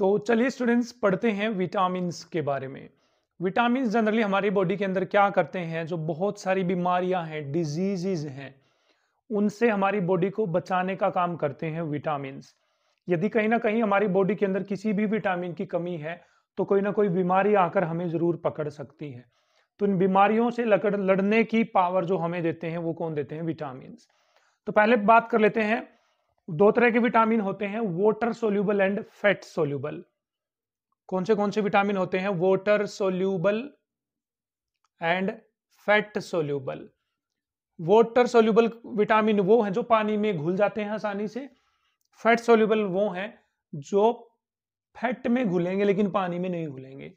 तो चलिए स्टूडेंट्स पढ़ते हैं विटामिन्स के बारे में। विटामिन्स जनरली हमारी बॉडी के अंदर क्या करते हैं, जो बहुत सारी बीमारियां हैं, डिजीजेज हैं, उनसे हमारी बॉडी को बचाने का काम करते हैं विटामिन्स। यदि कहीं ना कहीं हमारी बॉडी के अंदर किसी भी विटामिन की कमी है तो कोई ना कोई बीमारी आकर हमें जरूर पकड़ सकती है। तो इन बीमारियों से लड़ने की पावर जो हमें देते हैं वो कौन देते हैं? विटामिन्स। तो पहले बात कर लेते हैं, दो तरह के विटामिन होते हैं, water soluble and fat soluble. कौन से विटामिन होते हैं? Water soluble and fat soluble. Water soluble vitamin वो हैं जो पानी में घुल जाते हैं आसानी से। फैट सोल्यूबल वो हैं जो फैट में घुलेंगे लेकिन पानी में नहीं घुलेंगे।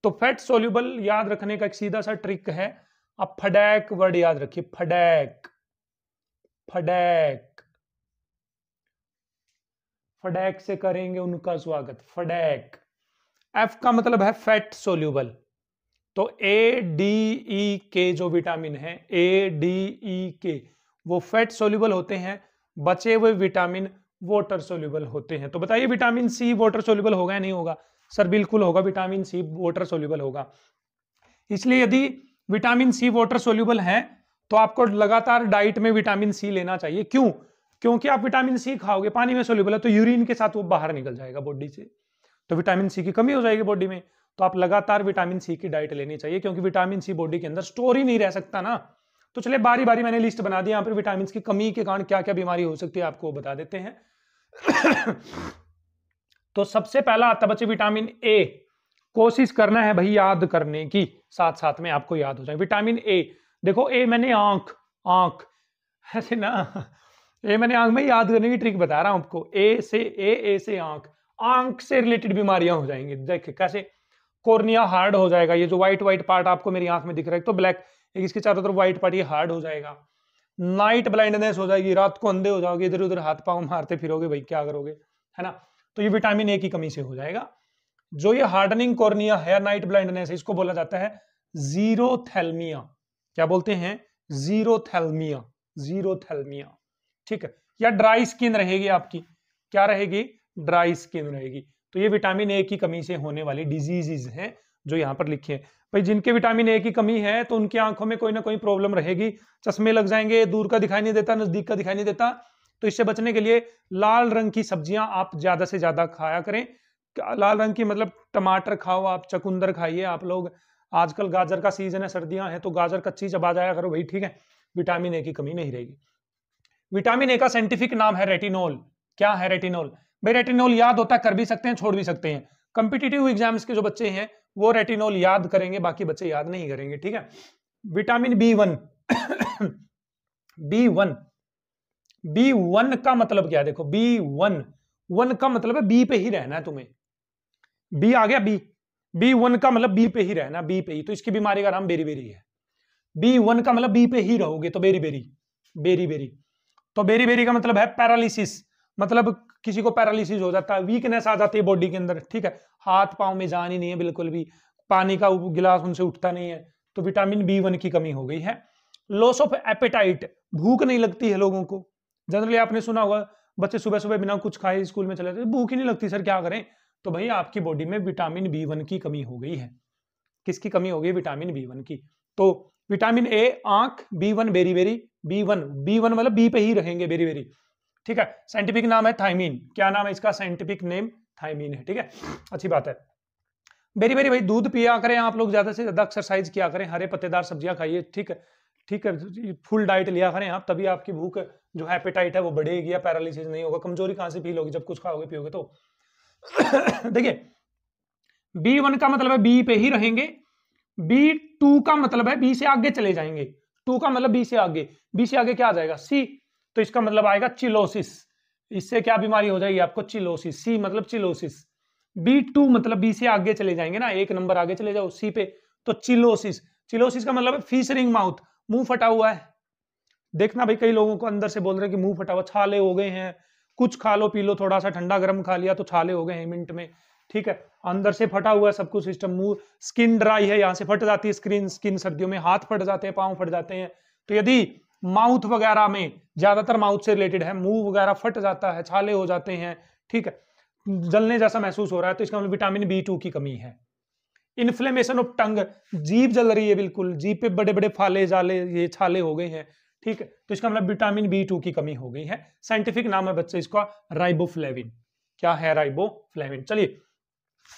तो फैट सोल्यूबल याद रखने का एक सीधा सा ट्रिक है, आप फडैक वर्ड याद रखिए। फडैक, फडैक, फडैक से करेंगे उनका स्वागत। फडैक, एफ का मतलब है फैट सोल्यूबल। तो ए डी ई के जो विटामिन है, ए डी ई के, वो फैट सोल्यूबल होते हैं। बचे हुए विटामिन वाटर सोल्यूबल होते हैं। तो बताइए विटामिन सी वाटर सोल्यूबल होगा या नहीं होगा? सर बिल्कुल होगा, विटामिन सी वाटर सोल्यूबल होगा। इसलिए यदि विटामिन सी वाटर सोल्यूबल है तो आपको लगातार डाइट में विटामिन सी लेना चाहिए। क्यों? क्योंकि आप विटामिन सी खाओगे, पानी में सोल्यूबल है, तो यूरिन के साथ वो बाहर निकल जाएगा बॉडी से, तो विटामिन सी की कमी हो जाएगी बॉडी में। तो आप लगातार विटामिन सी की डाइट लेनी चाहिए, क्योंकि विटामिन सी बॉडी के अंदर स्टोर ही नहीं रह सकता ना। तो चलिए बारी बारी मैंने लिस्ट बना दी, यहाँ पर विटामिन की कमी के कारण क्या क्या बीमारी हो सकती है आपको बता देते हैं। तो सबसे पहला आता बच्चे विटामिन ए। कोशिश करना है भाई याद करने की, साथ साथ में आपको याद हो जाए। विटामिन ए, देखो ए मैंने आंख, आंख ऐसे ना, ए मैंने आंख में याद करने की ट्रिक बता रहा हूं आपको। ए से आंख, आंख से रिलेटेड बीमारियां हो जाएंगी। देखिए कैसे, कोर्निया हार्ड हो जाएगा, ये जो व्हाइट व्हाइट पार्ट आपको मेरी आंख में दिख रहा है तो ब्लैक, इसके चारों तरफ व्हाइट पार्ट, ये हार्ड हो जाएगा। नाइट ब्लाइंडनेस हो जाएगी, रात को अंधे हो जाओगे, इधर उधर हाथ पांव मारते फिरोगे, भाई क्या करोगे, है ना। तो ये विटामिन ए की कमी से हो जाएगा। जो ये हार्डनिंग कॉर्निया है, नाइट ब्लाइंडनेस है, इसको बोला जाता है जीरोथैल्मिया। क्या बोलते हैं? जीरोथैल्मिया, जीरोथैल्मिया, ठीक है। या ड्राई स्किन रहेगी आपकी, क्या रहेगी? ड्राई स्किन रहेगी। तो ये विटामिन ए की कमी से होने वाली डिजीजेज हैं जो यहाँ पर लिखे हैं। भाई जिनके विटामिन ए की कमी है तो उनकी आंखों में कोई ना कोई प्रॉब्लम रहेगी, चश्मे लग जाएंगे, दूर का दिखाई नहीं देता, नजदीक का दिखाई नहीं देता। तो इससे बचने के लिए लाल रंग की सब्जियां आप ज्यादा से ज्यादा खाया करें। लाल रंग की मतलब टमाटर खाओ आप, चकुंदर खाइए आप लोग, आजकल गाजर का सीजन है, सर्दियां हैं तो गाजर कच्ची चबा जाया करो भाई, ठीक है। विटामिन ए की कमी नहीं रहेगी। विटामिन ए का साइंटिफिक नाम है रेटिनोल। क्या है रेटिनोल? भाई रेटिनोल याद होता है, कर भी सकते हैं छोड़ भी सकते हैं। कंपिटिटिव एग्जाम्स के जो बच्चे हैं वो रेटिनोल याद करेंगे, बाकी बच्चे याद नहीं करेंगे, ठीक है। विटामिन बी1, बी1, बी1 का मतलब क्या है? देखो बी1, वन का मतलब है बी पे ही रहना है तुम्हें। बी आ गया, बी1 का मतलब बी पे ही रहना, बी पे ही। तो इसकी बीमारी का नाम बेरी बेरी है। बी1 का मतलब बी पे ही रहोगे तो बेरी बेरी, बेरी बेरी। तो बेरी बेरी का मतलब है पैरालिसिस, मतलब किसी को पैरालिसिस हो जाता है, वीकनेस आ जाती है बॉडी के अंदर, ठीक है। हाथ पांव में जान ही नहीं है बिल्कुल भी, पानी का गिलास उनसे उठता नहीं है, तो विटामिन बी1 की कमी हो गई है। लॉस ऑफ एपेटाइट, भूख नहीं लगती है लोगों को। जनरली आपने सुना होगा बच्चे सुबह सुबह बिना कुछ खाए स्कूल में चले जाते, भूख ही नहीं लगती सर क्या करें? तो भाई आपकी बॉडी में विटामिन बी1 की कमी हो गई है। किसकी कमी हो गई? विटामिन बी1 की। तो विटामिन ए आंख, B one beriberi, B one, B one मतलब बी पे ही रहेंगे बेरी बेरी, ठीक है। साइंटिफिक नाम है थायमीन। क्या नाम है इसका? साइंटिफिक नेम थायमीन है, ठीक है। अच्छी बात है। बेरी बेरी भाई दूध पिया करें आप लोग, ज्यादा से ज्यादा एक्सरसाइज किया करें, हरे पत्तेदार सब्जियां खाइए, ठीक है, ठीक है। फुल डाइट लिया करें आप, तभी आपकी भूख जो एपेटाइट है वो बढ़ेगी, या पैरालिसिस नहीं होगा। कमजोरी कहां से फील होगी? जब कुछ खाओगे पियोगे तो। देखिए बी1 का मतलब है बी पे ही रहेंगे, बी2 का मतलब है बी से आगे चले जाएंगे, 2 का मतलब बी से आगे, बी से आगे क्या आ जाएगा? सी। तो इसका मतलब आएगा चिलोसिस। इससे क्या बीमारी हो जाएगी आपको? चिलोसिस। सी मतलब चिलोसिस। बी2 मतलब बी से आगे चले जाएंगे ना, एक नंबर आगे चले जाओ सी पे, तो चिलोसिस। चिलोसिस का मतलब है फीसरिंग माउथ, मुंह फटा हुआ है। देखना भाई कई लोगों को अंदर से बोल रहे हैं कि मुंह फटा हुआ, छाले हो गए हैं, कुछ खा लो पी लो, थोड़ा सा ठंडा गर्म खा लिया तो छाले हो गए हैं मिनट में, ठीक है। अंदर से फटा हुआ है सब कुछ सिस्टम, मुंह, स्किन ड्राई है, यहाँ से फट जाती है स्किन सर्दियों में, हाथ फट जाते हैं, पांव फट जाते हैं। तो यदि माउथ वगैरह में, ज्यादातर माउथ से रिलेटेड है, मुंह वगैरह फट जाता है, छाले हो जाते हैं, ठीक है, जलने जैसा महसूस हो रहा है तो इसका मतलब विटामिन B2 की कमी है। इन्फ्लेमेशन ऑफ टंग, जीभ जल रही है, बिल्कुल जीभ पे बड़े बड़े फाले जाले ये छाले हो गए हैं, ठीक है, तो इसका मतलब विटामिन B2 की कमी हो गई है। साइंटिफिक नाम है बच्चे इसका राइबोफ्लेविन। क्या है? राइबोफ्लेविन। चलिए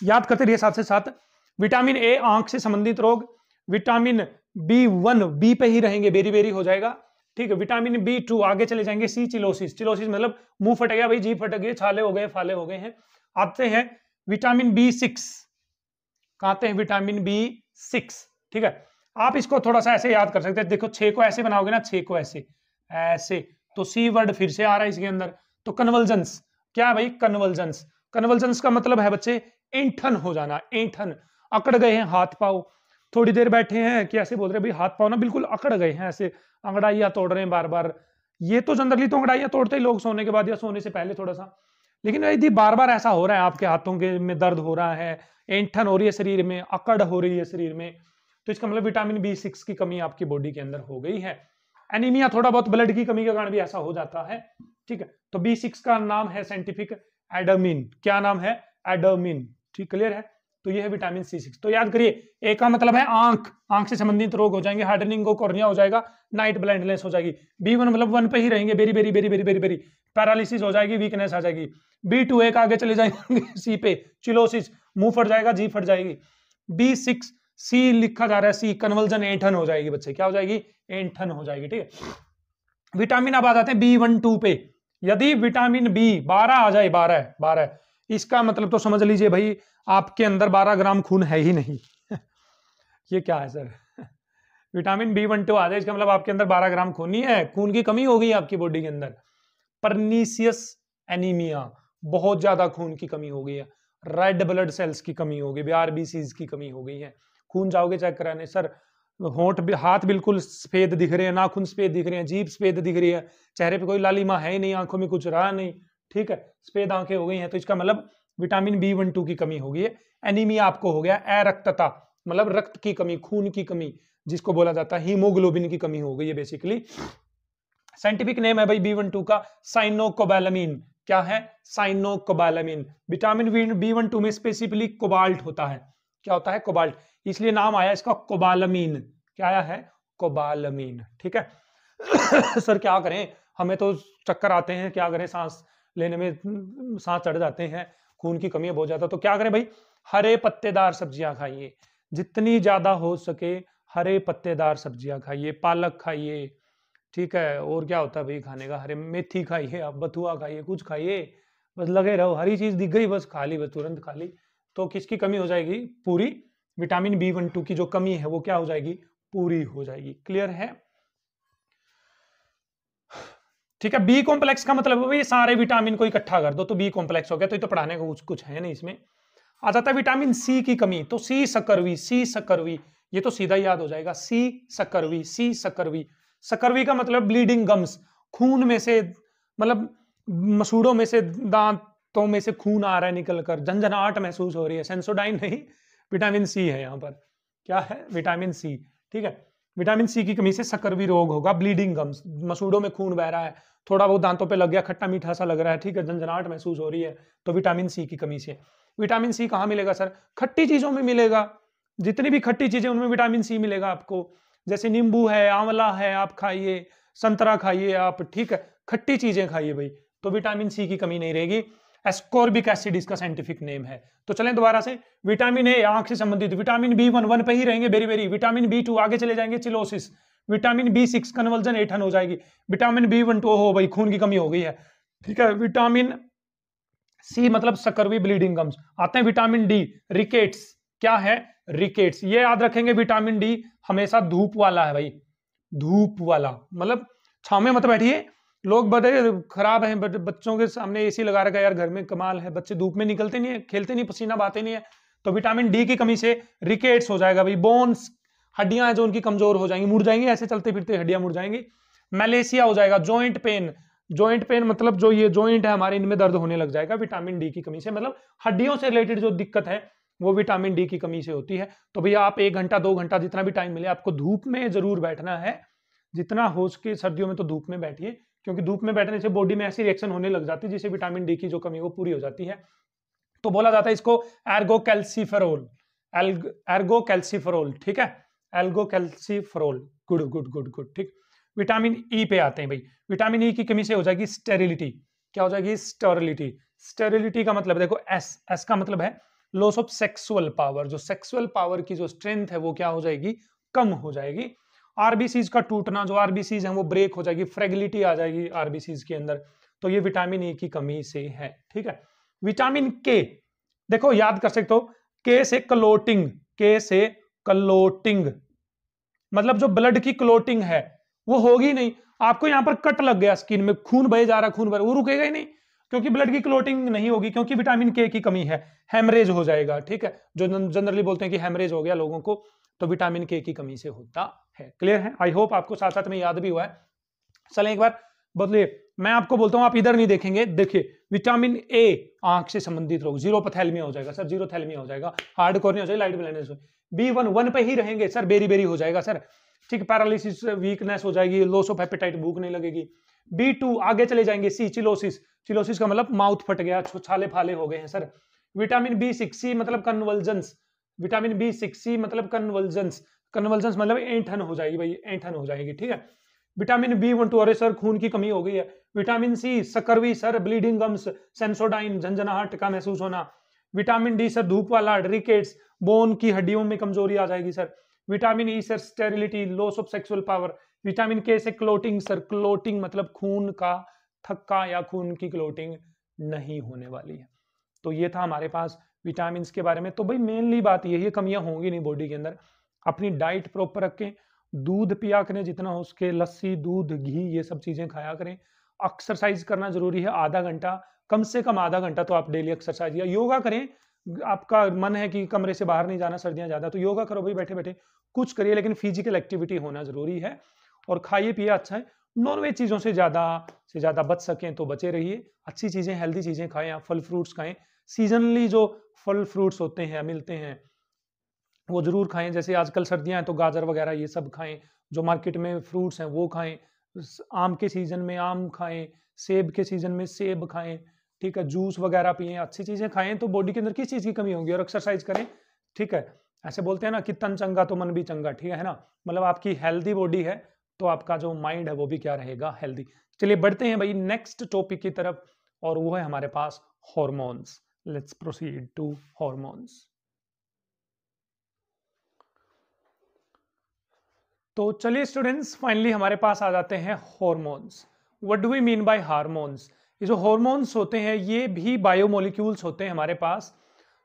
याद करते रहिए साथ से साथ। विटामिन ए आंख से संबंधित रोग, विटामिन B1 बी पे ही रहेंगे, बेरी बेरी हो जाएगा, ठीक है। विटामिन B2 आगे चले जाएंगे, सी चिलोसिस, चिलोसिस मतलब मुंह फट गया भाई, जीभ फट गई, छाले हो गए, फाले हो गए हैं। आते हैं विटामिन B6, कहते हैं विटामिन B6, ठीक है। आप इसको थोड़ा सा ऐसे याद कर सकते हैं, देखो 6 को ऐसे बनाओगे ना, 6 को ऐसे ऐसे, तो सी वर्ड फिर से आ रहा है इसके अंदर। तो कन्वर्जेंस, क्या है भाई? कन्वर्जेंस। कन्वर्जेंस का मतलब है बच्चे ऐंठन हो जाना, ऐंठन, अकड़ गए हैं हाथ पांव, थोड़ी देर बैठे हैं कि ऐसे बोल रहे हैं भाई हाथ पांव ना बिल्कुल अकड़ गए हैं, ऐसे अंगड़ाइयां तोड़ रहे हैं बार बार। ये तो जनरली तो अंगड़ाइयां तोड़ते ही लोग सोने के बाद या सोने से पहले थोड़ा सा, लेकिन यदि बार बार ऐसा हो रहा है, आपके हाथों के में दर्द हो रहा है, ऐंठन हो रही है शरीर में, अकड़ हो रही है शरीर में, तो इसका मतलब विटामिन B6 की कमी आपकी बॉडी के अंदर हो गई है। एनीमिया, थोड़ा बहुत ब्लड की कमी के कारण भी ऐसा हो जाता है, ठीक है। तो B6 का नाम है साइंटिफिक एडमिन। क्या नाम है? एडमिन, ठीक, क्लियर है। तो ये है विटामिन C6। तो याद करिए, ए का मतलब है आंख, आंख से संबंधित रोग हो जाएंगे, हार्डनिंग को कॉर्निया हो जाएगा, नाइट ब्लाइंडनेस हो जाएगी। B1 मतलब 1 पे ही रहेंगे, berry berry berry berry berry berry, paralysis हो जाएगी, वीकनेस आ जाएगी। B2 एक आगे चले जाएंगे सी पे, चिलोसिस, मुंह फट जाएगा, जीभ फट जाएगी। B6 सी लिखा जा रहा है, सी कन्वर्जन, ऐंठन हो जाएगी बच्चे, क्या हो जाएगी? ऐंठन हो जाएगी, ठीक है। विटामिन अब आ जाते हैं B12 पे। यदि विटामिन B12 आ जाए, 12 इसका मतलब तो समझ लीजिए भाई आपके अंदर 12 ग्राम खून है ही नहीं ये क्या है सर? विटामिन B12 आ जाए इसका मतलब आपके अंदर 12 ग्राम खून नहीं है, खून की कमी हो गई आपकी बॉडी के अंदर। परनीसियस एनीमिया, बहुत ज्यादा खून की कमी हो गई है। रेड ब्लड सेल्स की कमी हो गई, RBCs की कमी हो गई है। खून जाओगे चेक कराने, सर होंठ हाथ बिल्कुल सफेद दिख रहे हैं, नाखून सफेद दिख रहे हैं, जीभ सफेद दिख रही है, चेहरे पे कोई लालिमा है ही नहीं, आंखों में कुछ रहा नहीं, ठीक है, सफेद आंखें हो गई हैं, तो इसका मतलब विटामिन B12 की कमी हो गई है। एनीमिया आपको हो गया, अरक्तता मतलब रक्त की कमी, खून की कमी, जिसको बोला जाता है हीमोग्लोबिन की कमी हो गई है बेसिकली। साइंटिफिक नेम है भाई B12 का साइनोकोबालामिन। क्या है? साइनोकोबालामिन। विटामिन B12 में स्पेसिफिकली कोबाल्ट होता है। क्या होता है? कोबाल्ट, इसलिए नाम आया इसका कोबालामीन। क्या आया है? कोबालामीन, ठीक है सर क्या करें, हमें तो चक्कर आते हैं, क्या करें, सांस लेने में सांस चढ़ जाते हैं, खून की कमी है बहुत ज्यादा, तो क्या करें भाई? हरे पत्तेदार सब्जियां खाइए, जितनी ज्यादा हो सके हरे पत्तेदार सब्जियां खाइए, पालक खाइए, ठीक है। और क्या होता है भाई खाने का? हरे मेथी खाइए, आप बथुआ खाइए, कुछ खाइए, बस लगे रहो, हरी चीज दिख गई बस खा ली, बस तुरंत खा ली। तो किसकी कमी हो जाएगी? पूरी विटामिन B12 की जो कमी है वो क्या हो जाएगी? पूरी हो जाएगी। क्लियर है? ठीक है। बी कॉम्प्लेक्स का मतलब भाई सारे विटामिन को इकट्ठा कर दो तो बी कॉम्प्लेक्स हो गया, तो ये तो पढ़ाने का कुछ है नहीं इसमें। आ जाता है विटामिन सी की कमी, तो सी सकरवी, सी सकरवी, ये तो सीधा याद हो जाएगा, सी सकरवी, सी सकरवी। सकरवी का मतलब ब्लीडिंग गम्स, खून में से मतलब मसूड़ों में से, दांतों में से खून आ रहा है निकलकर, झंझनाहट महसूस हो रही है, सेंसोडाइन नहीं, विटामिन सी है यहाँ पर। क्या है? विटामिन सी, ठीक है। विटामिन सी की कमी से सकरवी रोग होगा, ब्लीडिंग गम्स, मसूड़ों में खून बह रहा है, थोड़ा बहुत दांतों पे लग गया, खट्टा मीठा सा लग रहा है, ठीक है, झंझनाहट महसूस हो रही है, तो विटामिन सी की कमी से। विटामिन सी कहाँ मिलेगा सर? खट्टी चीजों में मिलेगा, जितनी भी खट्टी चीजें उनमें विटामिन सी मिलेगा आपको, जैसे नींबू है, आंवला है, आप खाइए, संतरा खाइए आप, ठीक है, खट्टी चीजें खाइए भाई, तो विटामिन सी की कमी नहीं रहेगी। एस्कॉर्बिक एसिड इसका साइंटिफिक नेम है। तो चलें दोबारा से, विटामिन ए आंख से संबंधित, विटामिन B1 1 पे ही रहेंगे, बेरी बेरी, विटामिन B2 आगे चले जाएंगे, चिलोसिस, विटामिन B6 कन्वर्जन, ऐंठन हो जाएगी, विटामिन B12 हो भाई खून की कमी हो गई है, ठीक है। विटामिन सी मतलब सकरवी, ब्लीडिंग गम्स। आते हैं विटामिन डी, रिकेट्स। क्या है? रिकेट्स। ये याद रखेंगे, विटामिन डी हमेशा धूप वाला है भाई, धूप वाला मतलब छाव में मत बैठिए, लोग बड़े खराब हैं, बच्चों के सामने एसी लगा रखा है यार घर में, कमाल है, बच्चे धूप में निकलते नहीं है, खेलते नहीं, पसीना बहाते नहीं है, तो विटामिन डी की कमी से रिकेट्स हो जाएगा भाई, बोन्स, हड्डियां हैं जो उनकी कमजोर हो जाएंगी, मुड़ जाएंगी, ऐसे चलते फिरते हड्डियां मुड़ जाएंगी। मलेशिया हो जाएगा, जॉइंट पेन, जॉइंट पेन मतलब जो ये जॉइंट है हमारे, इनमें दर्द होने लग जाएगा विटामिन डी की कमी से, मतलब हड्डियों से रिलेटेड जो दिक्कत है वो विटामिन डी की कमी से होती है। तो भैया आप 1 घंटा 2 घंटा जितना भी टाइम मिले आपको धूप में जरूर बैठना है, जितना हो सके सर्दियों में तो धूप में बैठिए, क्योंकि धूप में बैठने से बॉडी में ऐसी रिएक्शन होने लग जाती है जिससे विटामिन डी की जो कमी वो पूरी हो जाती है। तो बोला जाता है इसको एर्गोकैल्सिफेरोल, एर्गोकैल्सिफेरोल, ठीक है, एल्गोकैल्सिफेरोल। गुड गुड गुड गुड, ठीक। विटामिन ई पे आते हैं भाई। विटामिन ई की कमी से हो जाएगी स्टेरिलिटी। क्या हो जाएगी? स्टेरिलिटी। स्टेरिलिटी का मतलब देखो एस का मतलब है लॉस ऑफ सेक्सुअल पावर। जो सेक्सुअल पावर की जो स्ट्रेंथ है वो क्या हो जाएगी? कम हो जाएगी। आरबीसीज का टूटना, जो आरबीसीज है वो ब्रेक हो जाएगी, फ्रेगिलिटी आ जाएगी आरबीसीज के अंदर। तो ये विटामिन ई की कमी से है, ठीक है। विटामिन के, देखो याद कर सकते हो, के से क्लोटिंग, के से क्लोटिंग मतलब जो ब्लड की क्लोटिंग है वो होगी नहीं। आपको यहां पर कट लग गया स्किन में, खून बहे जा रहा, खून बह, वो रुकेगा ही नहीं क्योंकि ब्लड की क्लोटिंग नहीं होगी, क्योंकि विटामिन के की कमी है। हेमरेज हो जाएगा, ठीक है, जो जनरली बोलते हैं कि हेमरेज हो गया लोगों को, तो विटामिन के की कमी से होता है। क्लियर है? आई होप आपको साथ साथ में याद भी हुआ है। चलें एक बार बदलिए, मैं आपको बोलता हूं, आप इधर नहीं देखेंगे, देखिए विटामिन ए आंख से संबंधित रोग, जीरोपथैल्मिया हो जाएगा सर, जीरोथैल्मिया हो जाएगा, हार्ड कॉर्निया हो जाएगा, लाइट ब्लाइंडनेस हो, B1 1 पे ही रहेंगे सर, बेरी बेरी हो जाएगा सर, ठीक, पैरालिसिस वीकनेस हो जाएगी, लॉस ऑफ एपेटाइट, भूख नहीं लगेगी। B2 आगे चले जाएंगे, सी चिलोसिस, चिलोसिस का मतलब माउथ फट गया, छाले फाले हो गए हैं सर। विटामिन B6 सी मतलब कन्वल्जेंस, विटामिन B6 सी मतलब कन्वल्जेंस, कन्वल्जेंस मतलब ऐंठन हो जाएगी भाई, ऐंठन हो जाएगी, ठीक है। विटामिन B12, अरे सर खून की कमी हो गई है। विटामिन सी सकरवी सर, ब्लीडिंग गम्स, सेंसोडाइन, झंझनाहट का महसूस होना। विटामिन डी सर धूप वाला, रिकेट्स, बोन की हड्डियों में कमजोरी आ जाएगी sir. Vitamin E sir sterility, loss of sexual power. Vitamin के से क्लोटिंग सर, क्लोटिंग मतलब खून का थक्का या खून की क्लोटिंग नहीं होने वाली है। तो ये था हमारे पास विटामिन के बारे में। तो भाई मेनली बात यही है, कमियां होंगी नहीं बॉडी के अंदर। अपनी डाइट प्रॉपर रखें, दूध पिया करें जितना हो सके, लस्सी, दूध, घी, ये सब चीजें खाया करें। एक्सरसाइज करना जरूरी है, आधा घंटा, कम से कम आधा घंटा तो आप डेली एक्सरसाइज या योगा करें। आपका मन है कि कमरे से बाहर नहीं जाना, सर्दियां ज्यादा, तो योगा करो भाई, बैठे बैठे कुछ करिए, लेकिन फिजिकल एक्टिविटी होना जरूरी है। और खाइए पिए अच्छा है, नॉनवेज चीजों से ज्यादा बच सकें तो बचे रहिए। अच्छी चीजें, हेल्दी चीजें खाएं, आप फल फ्रूट्स खाएं, सीजनली जो फल फ्रूट्स होते हैं मिलते हैं वो जरूर खाएं। जैसे आजकल सर्दियां हैं तो गाजर वगैरह ये सब खाएं, जो मार्केट में फ्रूट्स हैं वो खाएं। आम के सीजन में आम खाएं, सेब के सीजन में सेब खाएं, ठीक है, जूस वगैरह पिएं, अच्छी चीजें खाएं। तो बॉडी के अंदर किस चीज की कमी होगी? और एक्सरसाइज करें, ठीक है। ऐसे बोलते हैं ना कि तन चंगा तो मन भी चंगा, ठीक है ना, मतलब आपकी हेल्दी बॉडी है तो आपका जो माइंड है वो भी क्या रहेगा? हेल्दी। चलिए बढ़ते हैं भाई नेक्स्ट टॉपिक की तरफ, और वो है हमारे पास hormones. Let's proceed to hormones. तो चलिए स्टूडेंट्स, फाइनली हमारे पास आ जाते हैं hormones. What do we mean by hormones? ये जो हॉर्मोन्स होते हैं ये भी बायोमोलिक्यूल्स होते हैं हमारे पास,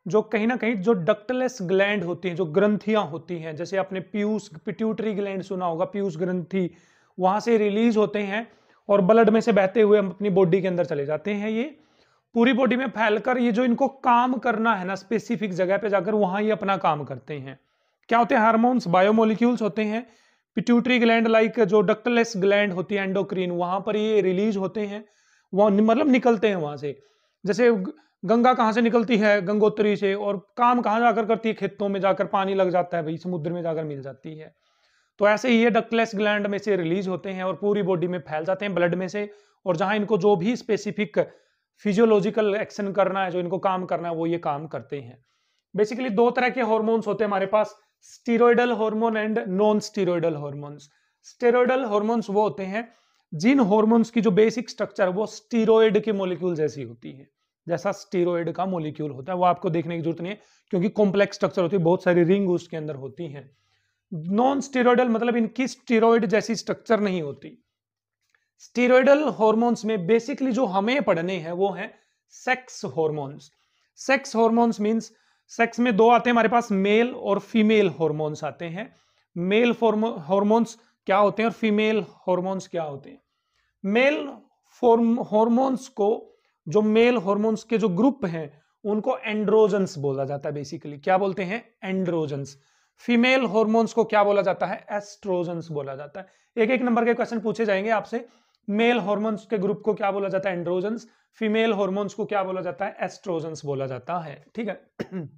जो कहीं ना कहीं जो डक्टलेस ग्लैंड होती हैं, जो ग्रंथियां होती हैं, जैसे आपने पीयूष पिट्यूटरी ग्लैंड सुना होगा, पीयूष ग्रंथि, वहां से रिलीज होते हैं और ब्लड में से बहते हुए अपनी बॉडी के अंदर चले जाते हैं। ये पूरी बॉडी में फैलकर ये जो इनको काम करना है ना, स्पेसिफिक जगह पे जाकर वहां ये अपना काम करते हैं। क्या होते हैं हार्मोन्स? बायोमोलिक्यूल्स होते हैं। पिट्यूटरी ग्लैंड लाइक जो डक्टलेस ग्लैंड होती है एंडोक्रीन, वहां पर ये रिलीज होते हैं, वहां मतलब निकलते हैं वहां से। जैसे गंगा कहां से निकलती है? गंगोत्री से। और काम कहां जाकर करती है? खेतों में जाकर पानी लग जाता है भाई, समुद्र में जाकर मिल जाती है। तो ऐसे ही ये डक्टलेस ग्लैंड में से रिलीज होते हैं और पूरी बॉडी में फैल जाते हैं ब्लड में से। और जहां इनको जो भी स्पेसिफिक फिजियोलॉजिकल एक्शन करना है, जो इनको काम करना है, वो ये काम करते हैं। बेसिकली दो तरह के हॉर्मोन्स होते हैं हमारे पास, steroidal hormone and non steroidal hormones. Steroidal hormones वो होते हैं जिन हार्मोन्स की जो बेसिक स्ट्रक्चर वो स्टीरॉयड के मॉलिक्यूल जैसी होती है, जैसा स्टीरॉयड का मॉलिक्यूल होता है। वो आपको देखने की जरूरत नहीं है क्योंकि कॉम्प्लेक्स स्ट्रक्चर होती है, बहुत सारी रिंग उसके अंदर होती हैं। नॉन स्टीरॉयडल मतलब इनकी स्टीरॉयड जैसी स्ट्रक्चर नहीं होती। स्टीरॉयडल हार्मोन्स में बेसिकली जो हमें पढ़ने हैं वो है sex hormones. Sex hormones means sex में दो आते हैं हमारे पास, मेल और फीमेल हार्मोन्स आते हैं। मेल हार्मोन्स क्या होते हैं और फीमेल हार्मोन्स क्या होते हैं? मेल हार्मोन्स को, जो मेल हार्मोन्स के जो ग्रुप हैं उनको एंड्रोजन्स बोला जाता है। बेसिकली क्या बोलते हैं? एंड्रोजन्स। फीमेल हार्मोन्स को क्या बोला जाता है? एस्ट्रोजन्स बोला जाता है। एक एक नंबर के क्वेश्चन पूछे जाएंगे आपसे। मेल हार्मोन्स के ग्रुप को क्या बोला जाता है? एंड्रोजन्स। फीमेल हार्मोन्स को क्या बोला जाता है? एस्ट्रोजन्स बोला जाता है, ठीक है।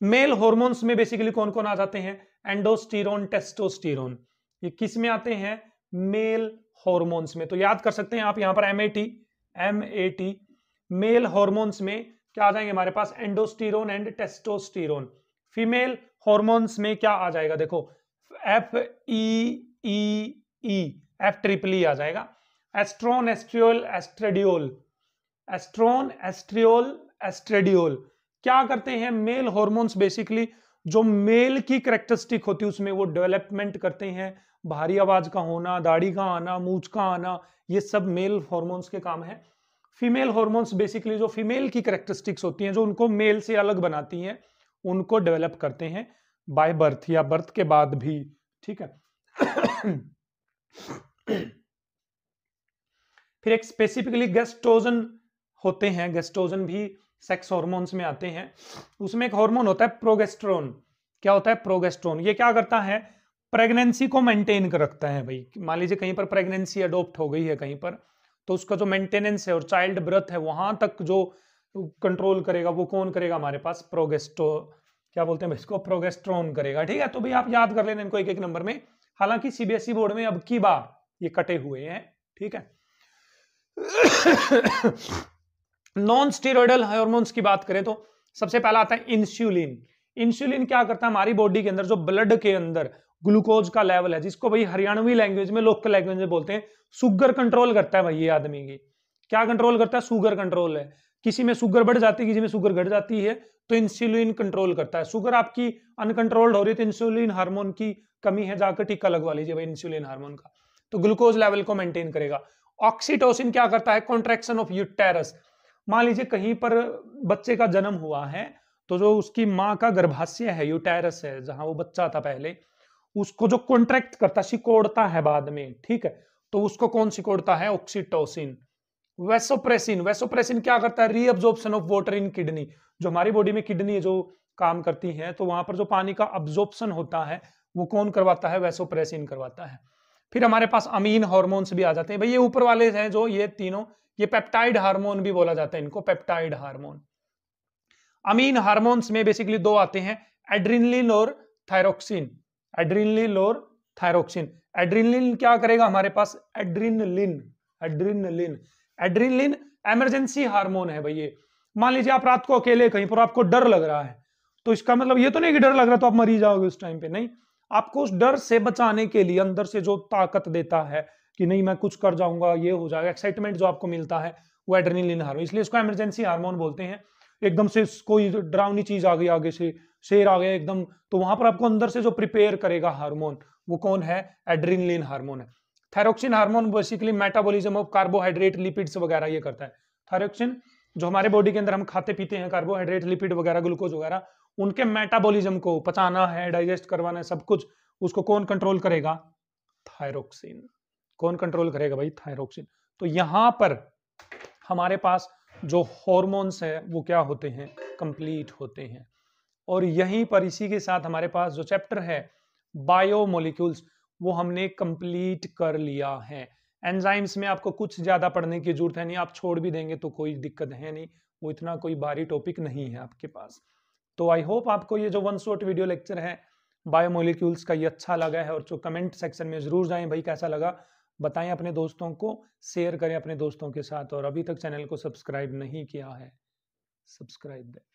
मेल हार्मोन्स में बेसिकली कौन कौन आ जाते हैं? एंडोस्टेरोन, टेस्टोस्टेरोन, ये किस में आते हैं? मेल हार्मोन्स में। तो याद कर सकते हैं आप यहां पर एमएटी, मेल हार्मोन्स में क्या आ जाएंगे हमारे पास, एंडोस्टेरोन एंड टेस्टोस्टेरोन। फीमेल हॉर्मोन्स में क्या आ जाएगा, देखो FEEE, F ट्रिपल ई आ जाएगा, एस्ट्रोन, एस्ट्रियोल, एस्ट्रेडियोल, एस्ट्रोन, एस्ट्रियोल, एस्ट्रेडियोल। क्या करते हैं मेल हॉर्मोन्स, बेसिकली जो मेल की कैरेक्टरिस्टिक होती है उसमें वो डेवलपमेंट करते हैं, भारी आवाज का होना, दाढ़ी का आना, मूंछ का आना, ये सब मेल हॉर्मोन्स के काम है। फीमेल हॉर्मोन्स बेसिकली जो फीमेल की कैरेक्टरिस्टिक्स होती हैं, जो उनको मेल से अलग बनाती हैं, उनको डेवलप करते हैं बाय बर्थ या बर्थ के बाद भी, ठीक है। फिर एक स्पेसिफिकली गेस्टोजन होते हैं, गेस्टोजन भी सेक्स हार्मोन्स में आते हैं। उसमें एक हार्मोन होता है प्रोगेस्टेरोन। क्या होता है, प्रोगेस्टेरोन। ये क्या करता है, प्रेगनेंसी को मेंटेन कर रखता है भाई। मान लीजिए कहीं पर प्रेगनेंसी अडॉप्ट हो गई है कहीं पर, तो उसका जो मेंटेनेंस है और चाइल्ड बर्थ है वहां तक जो कंट्रोल करेगा वो कौन करेगा, हमारे पास क्या बोलते हैं इसको, प्रोगेस्टेरोन करेगा, ठीक है। तो भाई आप याद कर लेना इनको एक एक नंबर में। हालांकि सीबीएसई बोर्ड में अब की बार ये कटे हुए हैं, ठीक है। नॉन स्टेरॉइडल हार्मोन्स की बात करें तो सबसे पहला आता है इंसुलिन। इंसुलिन क्या करता है, हमारी बॉडी के अंदर जो ब्लड के अंदर ग्लूकोज का लेवल है, जिसको भाई हरियाणवी लैंग्वेज में, लोकल लैंग्वेज में बोलते हैं, शुगर कंट्रोल करता है भाई ये आदमी की। क्या कंट्रोल करता है, शुगर कंट्रोल है। किसी में शुगर बढ़ जाती है, किसी में शुगर घट जाती है, तो इंसुलिन कंट्रोल करता है। शुगर आपकी अनकंट्रोल्ड हो रही है तो इंसुलिन हार्मोन की कमी है, जाकर टीका लगवा लीजिए भाई इंसुलिन हार्मोन का, तो ग्लूकोज लेवल को मेंटेन करेगा। ऑक्सीटोसिन क्या करता है, कॉन्ट्रैक्शन ऑफ यूटेरस। मान लीजिए कहीं पर बच्चे का जन्म हुआ है, तो जो उसकी माँ का गर्भाशय है, यूटेरस है, जहां वो बच्चा था पहले, उसको जो कॉन्ट्रैक्ट करता, सिकोड़ता है बाद में, ठीक है, तो उसको कौन सिकोड़ता है, ऑक्सीटोसिन। वेसोप्रेसिन, वेसोप्रेसिन क्या करता है, reabsorption of water in kidney. जो हमारी बॉडी में किडनी जो काम करती है, तो वहां पर जो पानी का अब्जॉर्प्शन होता है वो कौन करवाता है, वेसोप्रेसिन करवाता है। फिर हमारे पास अमीन हार्मोन्स भी आ जाते हैं भाई, ये ऊपर वाले हैं जो ये तीनों, ये पेप्टाइड हार्मोन भी बोला जाता है इनको, पेप्टाइड हार्मोन। अमीन हार्मोन्स में बेसिकली दो आते हैं, एड्रिनलिन और थायरोक्सिन। एड्रिनलिन और थायरोक्सिन। एड्रिनलिन क्या करेगा हमारे पास, adrenaline, adrenaline, adrenaline emergency hormone है भाई ये। मान लीजिए आप रात को अकेले कहीं पर, आपको डर लग रहा है, तो इसका मतलब ये तो नहीं कि डर लग रहा तो आप मर ही जाओगे उस टाइम पे, नहीं। आपको उस डर से बचाने के लिए अंदर से जो ताकत देता है कि नहीं मैं कुछ कर जाऊंगा, ये हो जाएगा, एक्साइटमेंट जो आपको मिलता है, वो एड्रेनलिन हार्मोन, इसलिए इसको इमरजेंसी हार्मोन बोलते हैं। एकदम से कोई डरावनी चीज आ गई, आगे से शेर आ गया एकदम, तो वहां पर आपको अंदर से जो प्रिपेयर करेगा हार्मोन, वो कौन है, एड्रेनलिन हार्मोन है। Thyroxine hormone basically metabolism of carbohydrate, lipids वगैरह ये करता है। थायरोक्सिन जो हमारे बॉडी के अंदर हम खाते पीते हैं, कार्बोहाइड्रेट, लिपिड वगैरह, ग्लूकोज वगैरह, उनके मेटाबॉलिज्म को पचाना है, डाइजेस्ट करवाना है, सब कुछ उसको कौन कंट्रोल करेगा, थायरोक्सिन। कौन कंट्रोल करेगा भाई, थायरोक्सिन। तो यहां पर हमारे पास जो हॉर्मोन्स है वो क्या होते हैं, कंप्लीट होते हैं। और यहीं पर इसी के साथ हमारे पास जो चैप्टर है बायोमोलिक्यूल्स, वो हमने कंप्लीट कर लिया है। एंजाइम्स में आपको कुछ ज्यादा पढ़ने की जरूरत है नहीं, आप छोड़ भी देंगे तो कोई दिक्कत है नहीं, वो इतना कोई भारी टॉपिक नहीं है आपके पास। तो आई होप आपको ये जो वन शॉट वीडियो लेक्चर है बायोमोलिक्यूल्स का ये अच्छा लगा है, और जो कमेंट सेक्शन में जरूर जाएं भाई कैसा लगा, बताएं अपने दोस्तों को, शेयर करें अपने दोस्तों के साथ, और अभी तक चैनल को सब्सक्राइब नहीं किया है, सब्सक्राइब दें।